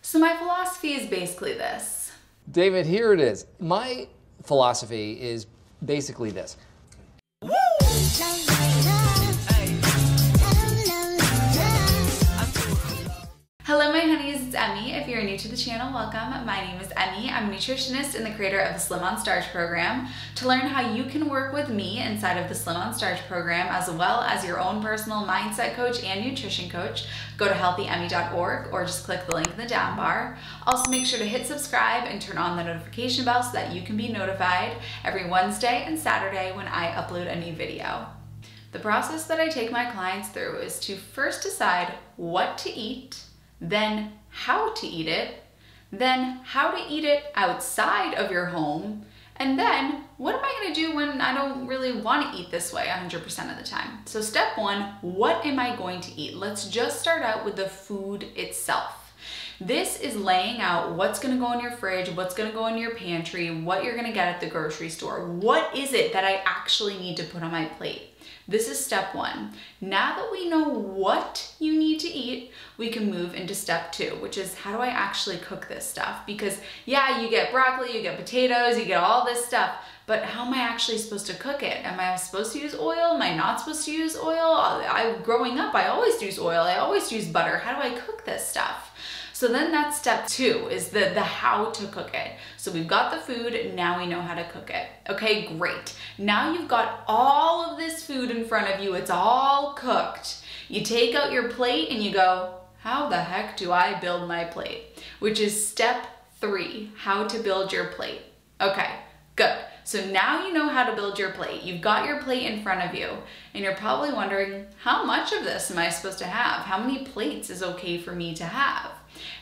So my philosophy is basically this. David, here it is. My philosophy is basically this. Hello my honeys, it's Emmy. If you're new to the channel, welcome. My name is Emmy. I'm a nutritionist and the creator of the Slim on Starch program. To learn how you can work with me inside of the Slim on Starch program, as well as your own personal mindset coach and nutrition coach, go to healthyemmy.org or just click the link in the down bar. Also make sure to hit subscribe and turn on the notification bell so that you can be notified every Wednesday and Saturday when I upload a new video. The process that I take my clients through is to first decide what to eat, then how to eat it, then how to eat it outside of your home, and then what am I gonna do when I don't really wanna eat this way 100% of the time? So step one, what am I going to eat? Let's just start out with the food itself. This is laying out what's gonna go in your fridge, what's gonna go in your pantry, what you're gonna get at the grocery store. What is it that I actually need to put on my plate? This is step one. Now that we know what you need to eat, we can move into step two, which is how do I actually cook this stuff? Because yeah, you get broccoli, you get potatoes, you get all this stuff, but how am I actually supposed to cook it? Am I supposed to use oil? Am I not supposed to use oil? Growing up, I always use oil. I always use butter. How do I cook this stuff? So then that's step two, is the how to cook it. So we've got the food, now we know how to cook it. Okay, great. Now you've got all of this food in front of you, it's all cooked. You take out your plate and you go, how the heck do I build my plate? Which is step three, how to build your plate. Okay, good. So now you know how to build your plate. You've got your plate in front of you and you're probably wondering, how much of this am I supposed to have? How many plates is okay for me to have?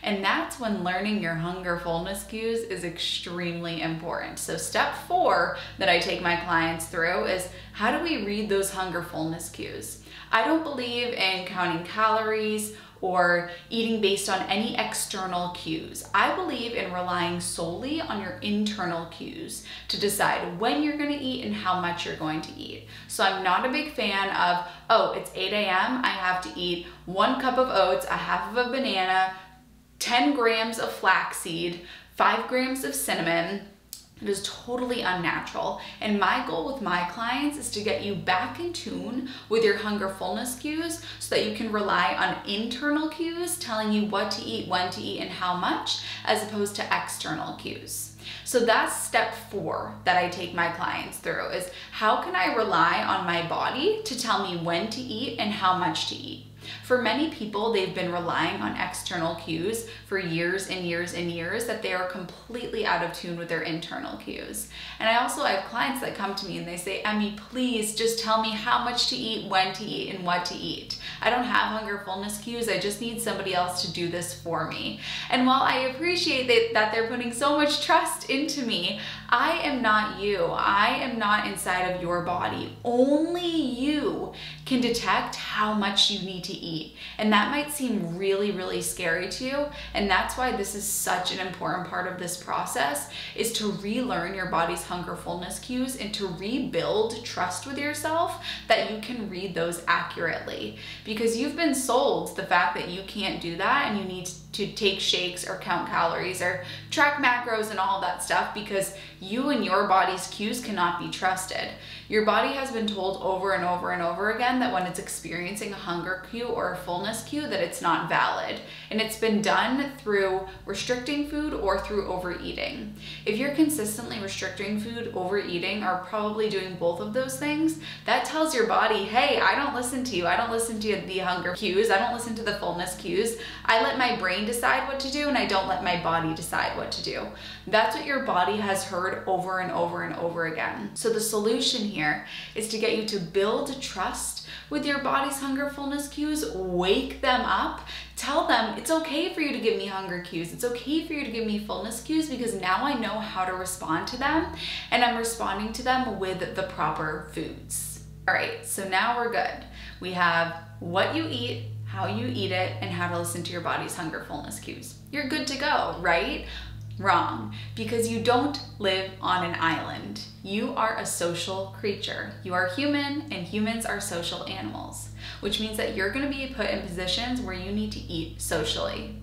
And that's when learning your hunger fullness cues is extremely important. So step four that I take my clients through is how do we read those hunger fullness cues? I don't believe in counting calories or eating based on any external cues. I believe in relying solely on your internal cues to decide when you're gonna eat and how much you're going to eat. So I'm not a big fan of, oh, it's 8 a.m., I have to eat 1 cup of oats, a half of a banana, 10 grams of flaxseed, 5 grams of cinnamon. It is totally unnatural. And my goal with my clients is to get you back in tune with your hunger fullness cues so that you can rely on internal cues telling you what to eat, when to eat, and how much, as opposed to external cues. So that's step four that I take my clients through, is how can I rely on my body to tell me when to eat and how much to eat? For many people, they've been relying on external cues for years and years and years that they are completely out of tune with their internal cues. And I also have clients that come to me and they say, Emmy, please just tell me how much to eat, when to eat, and what to eat. I don't have hunger fullness cues. I just need somebody else to do this for me. And while I appreciate that they're putting so much trust into me, I am not you. I am not inside of your body. Only you can detect how much you need to eat. And that might seem really, really scary to you. And that's why this is such an important part of this process, is to relearn your body's hunger fullness cues and to rebuild trust with yourself that you can read those accurately. Because you've been sold the fact that you can't do that and you need to take shakes or count calories or track macros and all that stuff, because you and your body's cues cannot be trusted. Your body has been told over and over and over again that when it's experiencing a hunger cue or a fullness cue, that it's not valid. And it's been done through restricting food or through overeating. If you're consistently restricting food, overeating, or probably doing both of those things, that tells your body, hey, I don't listen to you. I don't listen to the hunger cues. I don't listen to the fullness cues. I let my brain decide what to do and I don't let my body decide what to do. That's what your body has heard over and over and over again. So the solution here is to get you to build trust with your body's hunger fullness cues, wake them up, tell them it's okay for you to give me hunger cues, it's okay for you to give me fullness cues, because now I know how to respond to them and I'm responding to them with the proper foods. All right, so now we're good. We have what you eat, how you eat it, and how to listen to your body's hunger fullness cues. You're good to go, right? Wrong, because you don't live on an island. You are a social creature. You are human, and humans are social animals, which means that you're gonna be put in positions where you need to eat socially.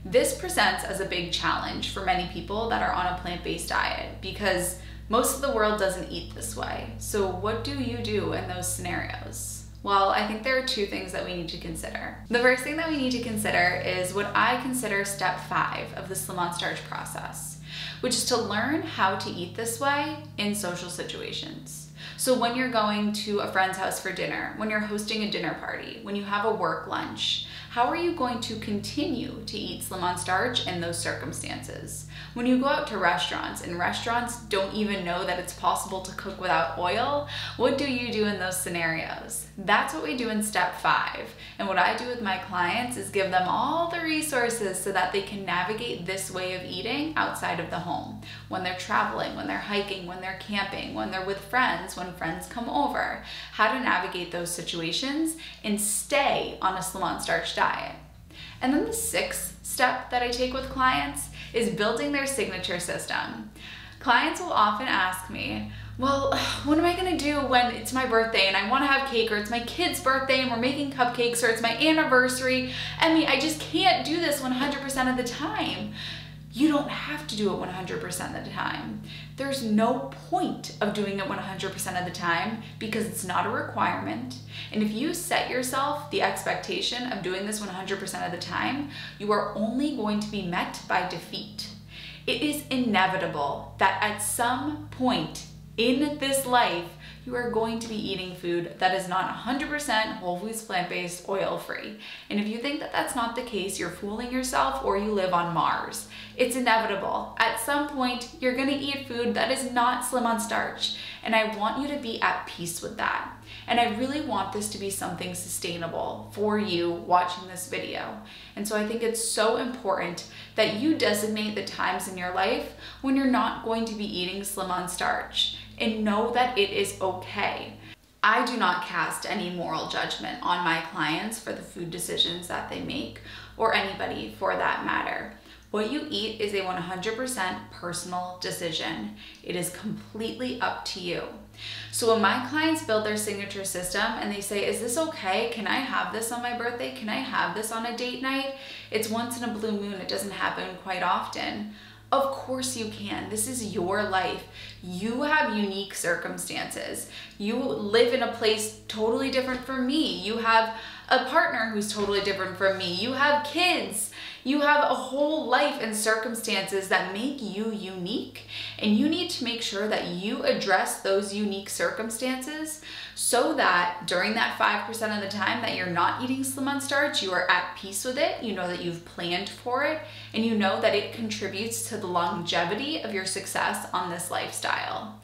This presents as a big challenge for many people that are on a plant-based diet because most of the world doesn't eat this way. So what do you do in those scenarios? Well, I think there are two things that we need to consider. The first thing that we need to consider is what I consider step 5 of the Slim on Starch process, which is to learn how to eat this way in social situations. So when you're going to a friend's house for dinner, when you're hosting a dinner party, when you have a work lunch, how are you going to continue to eat Slim on Starch in those circumstances? When you go out to restaurants and restaurants don't even know that it's possible to cook without oil, what do you do in those scenarios? That's what we do in step 5. And what I do with my clients is give them all the resources so that they can navigate this way of eating outside of the home. When they're traveling, when they're hiking, when they're camping, when they're with friends, when friends come over, how to navigate those situations and stay on a Slim on Starch diet. And then the 6th step that I take with clients is building their signature system. Clients will often ask me, well, what am I gonna do when it's my birthday and I wanna have cake, or it's my kid's birthday and we're making cupcakes, or it's my anniversary? Emmy, I just can't do this 100% of the time. You don't have to do it 100% of the time. There's no point of doing it 100% of the time because it's not a requirement. And if you set yourself the expectation of doing this 100% of the time, you are only going to be met by defeat. It is inevitable that at some point in this life, you are going to be eating food that is not 100% whole foods, plant-based, oil-free. And if you think that that's not the case, you're fooling yourself or you live on Mars. It's inevitable. At some point, you're gonna eat food that is not Slim on Starch. And I want you to be at peace with that. And I really want this to be something sustainable for you watching this video. And so I think it's so important that you designate the times in your life when you're not going to be eating Slim on Starch, and know that it is okay. I do not cast any moral judgment on my clients for the food decisions that they make, or anybody for that matter. What you eat is a 100% personal decision. It is completely up to you. So when my clients build their signature system and they say, is this okay? Can I have this on my birthday? Can I have this on a date night? It's once in a blue moon. It doesn't happen quite often. Of course you can. This is your life. You have unique circumstances. You live in a place totally different from me. You have a partner who's totally different from me. You have kids. You have a whole life and circumstances that make you unique, and you need to make sure that you address those unique circumstances so that during that 5% of the time that you're not eating Slim on Starch, you are at peace with it, you know that you've planned for it, and you know that it contributes to the longevity of your success on this lifestyle.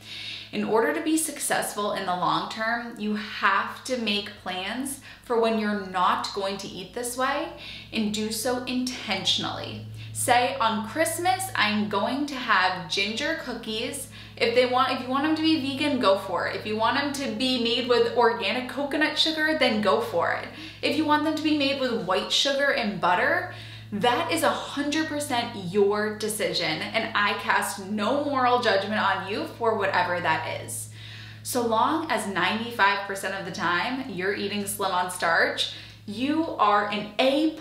In order to be successful in the long term, you have to make plans for when you're not going to eat this way, and do so intentionally. Say on Christmas, I'm going to have ginger cookies. If you want them to be vegan, go for it. If you want them to be made with organic coconut sugar, then go for it. If you want them to be made with white sugar and butter, that is 100% your decision, and I cast no moral judgment on you for whatever that is. So long as 95% of the time you're eating Slim on Starch, you are an A+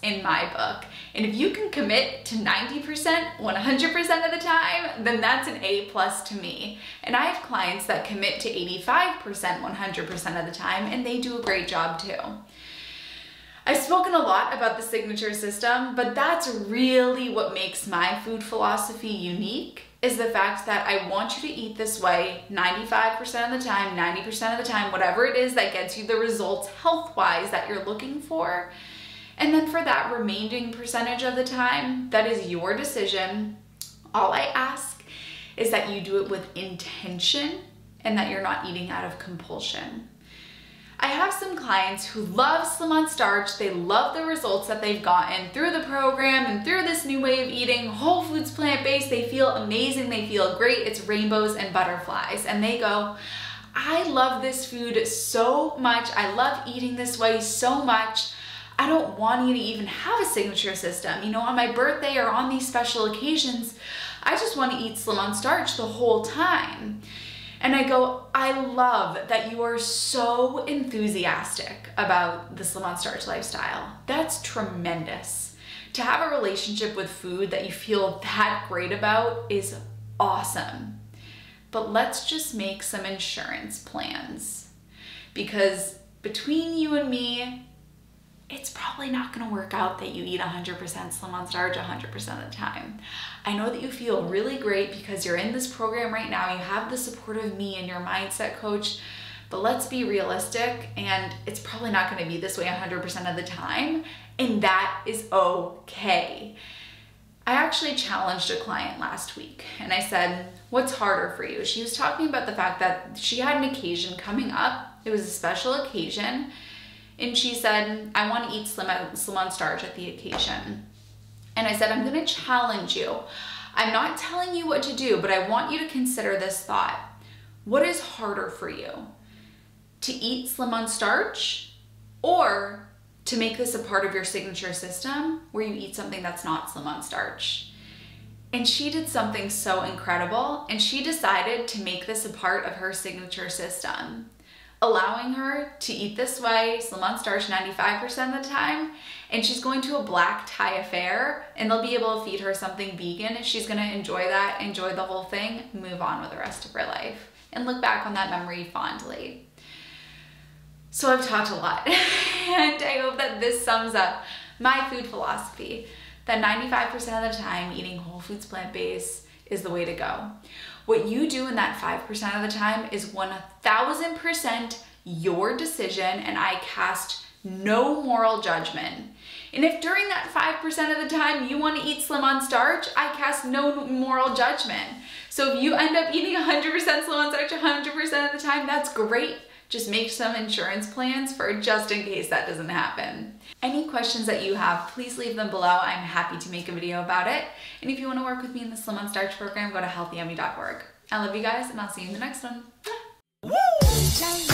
in my book. And if you can commit to 90%, 100% of the time, then that's an A+ to me. And I have clients that commit to 85%, 100% of the time, and they do a great job too. I've spoken a lot about the signature system, but that's really what makes my food philosophy unique, is the fact that I want you to eat this way 95% of the time, 90% of the time, whatever it is that gets you the results health-wise that you're looking for. And then for that remaining percentage of the time, that is your decision. All I ask is that you do it with intention and that you're not eating out of compulsion. I have some clients who love Slim on Starch. They love the results that they've gotten through the program and through this new way of eating whole foods, plant-based. They feel amazing. They feel great. It's rainbows and butterflies. And they go, I love this food so much. I love eating this way so much. I don't want you to even have a signature system. You know, on my birthday or on these special occasions, I just want to eat Slim on Starch the whole time. And I go, I love that you are so enthusiastic about the Slim on Starch lifestyle. That's tremendous. To have a relationship with food that you feel that great about is awesome. But let's just make some insurance plans, because between you and me, it's probably not gonna work out that you eat 100% Slim on Starch 100% of the time. I know that you feel really great because you're in this program right now, you have the support of me and your mindset coach, but let's be realistic, and it's probably not gonna be this way 100% of the time, and that is okay. I actually challenged a client last week and I said, what's harder for you? She was talking about the fact that she had an occasion coming up. It was a special occasion. And she said, I want to eat Slim on Starch at the occasion. And I said, I'm going to challenge you. I'm not telling you what to do, but I want you to consider this thought. What is harder for you? To eat Slim on Starch, or to make this a part of your signature system where you eat something that's not Slim on Starch? And she did something so incredible, and she decided to make this a part of her signature system, allowing her to eat this way, Slim on Starch 95% of the time, and she's going to a black tie affair, and they'll be able to feed her something vegan, and she's gonna enjoy that, enjoy the whole thing, move on with the rest of her life, and look back on that memory fondly. So I've talked a lot, and I hope that this sums up my food philosophy, that 95% of the time eating whole foods plant-based is the way to go. What you do in that 5% of the time is 1000% your decision, and I cast no moral judgment. And if during that 5% of the time you want to eat Slim on Starch, I cast no moral judgment. So if you end up eating 100% Slim on Starch 100% of the time, that's great. Just make some insurance plans for just in case that doesn't happen. Any questions that you have, please leave them below. I'm happy to make a video about it. And if you want to work with me in the Slim on Starch program, go to healthymmy.org. I love you guys, and I'll see you in the next one. Bye.